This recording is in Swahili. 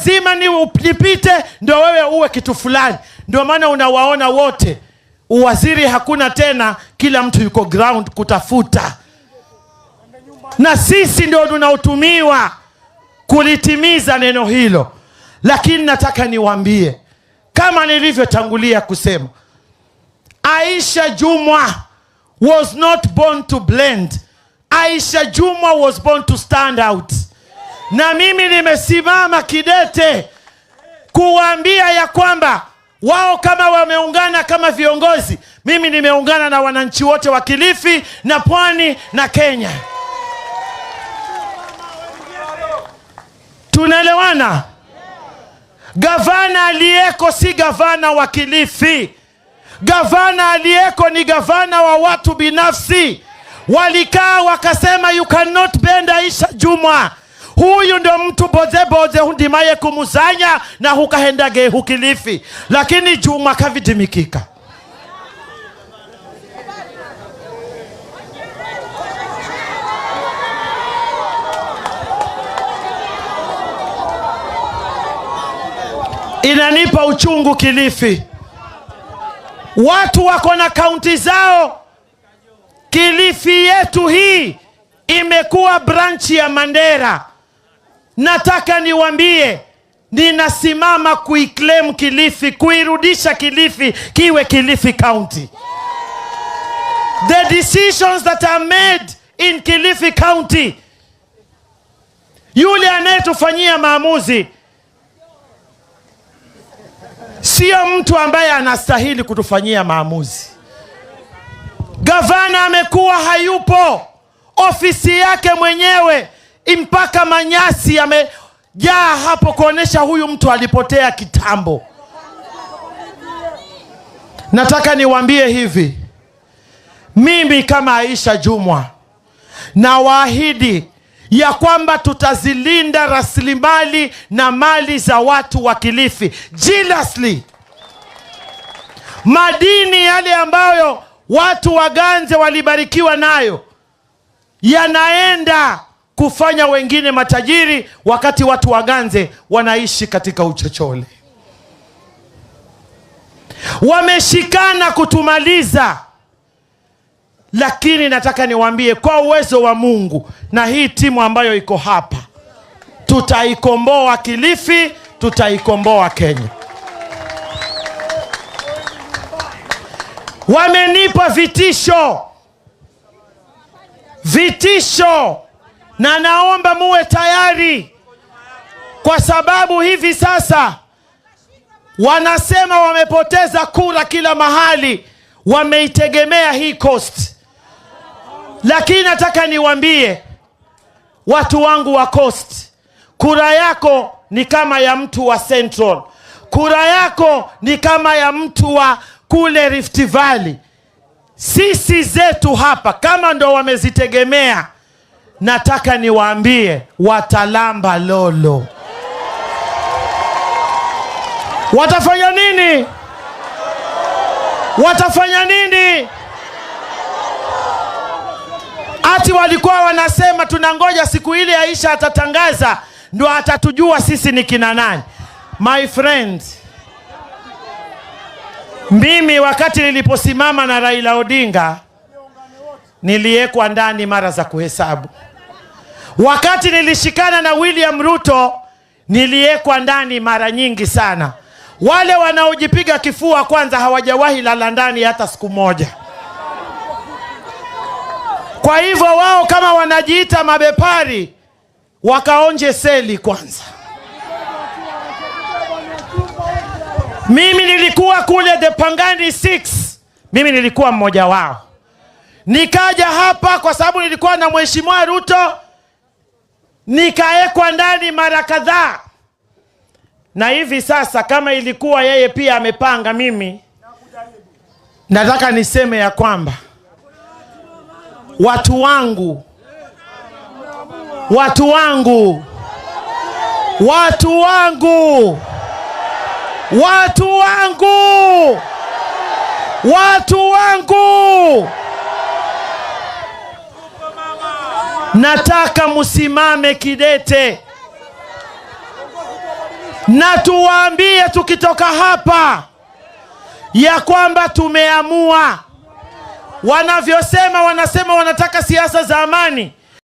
lazima nipite ndio wewe uwe kitu fulani. Ndio maana unawaona wote uwaziri hakuna tena, kila mtu yuko ground kutafuta. Na sisi ndio tunautumiwa kulitimiza neno hilo. Lakini nataka niwaambie, kama nilivyotangulia kusema, Aisha Jumwa was not born to blend. Aisha Jumwa was born to stand out. Na mimi nimesimama kidete kuwaambia ya kwamba wao kama wameungana kama viongozi, mimi nimeungana na wananchi wote wa Kilifi na Pwani na Kenya. Tunaelewana? Gavana aliyeko si gavana wa Kilifi. Gavana aliyeko ni gavana wa watu binafsi. Walikaa wakasema you cannot bend Aisha Jumwa. Huyu ndio mtu boze hundimaye kumusanya na hukahendage hukilifi. Lakini Jumwa kavidimikika. Inanipa uchungu Kilifi. Watu wako na kaunti zao. Kilifi yetu hii imekuwa branch ya Mandera. Nataka niwaambie, ninasimama kuiclaim Kilifi, kuirudisha Kilifi kiwe Kilifi County. The decisions that are made in Kilifi County, yule anayetufanyia maamuzi sio mtu ambaye anastahili kutufanyia maamuzi. Gavana amekuwa hayupo. Ofisi yake mwenyewe mpaka manyasi yamejaa hapo kuonesha huyu mtu alipotea kitambo. Nataka niwaambie hivi, mimi kama Aisha Jumwa na waahidi ya kwamba tutazilinda rasilimali na mali za watu wa Kilifi jealously. Madini yale ambayo watu wa Ganze walibarikiwa nayo yanaenda kufanya wengine matajiri, wakati watu wa Ganze wanaishi katika uchochole. Wameshikana kutumaliza. Lakini nataka niwaambie, kwa uwezo wa Mungu na hii timu ambayo iko hapa, tutaikomboa Kilifi, tutaikomboa Kenya. Wamenipa vitisho na naomba muwe tayari, kwa sababu hivi sasa wanasema wamepoteza kura kila mahali, wameitegemea hii coast. Lakini nataka niwaambie watu wangu wa coast, kura yako ni kama ya mtu wa Central, kura yako ni kama ya mtu wa kule Rift Valley. Sisi zetu hapa kama ndo wamezitegemea, nataka niwaambie watalamba lolo. Watafanya nini? Watafanya nini? Ati walikuwa wanasema tunangoja siku ile Aisha atatangaza ndio atatujua sisi ni kina nani. My friend, mimi wakati niliposimama na Raila Odinga niliekwa ndani mara za kuhesabu. Wakati nilishikana na William Ruto niliekwa ndani mara nyingi sana. Wale wanaojipiga kifua kwanza hawajawahi lala ndani hata siku moja. Kwa hivyo wao kama wanajiita mabepari, wakaonje seli kwanza. Mimi nilikuwa kule the Pangani 6. Mimi nilikuwa mmoja wao. Nikaja hapa kwa sababu nilikuwa na Mheshimiwa Ruto, nikaekwa ndani mara kadhaa. Na hivi sasa kama ilikuwa yeye pia amepanga mimi, nataka niseme ya kwamba watu wangu nataka musimame kidete. Na tuwaambie tukitoka hapa ya kwamba tumeamua. Wanavyosema wanasema wanataka siasa za amani.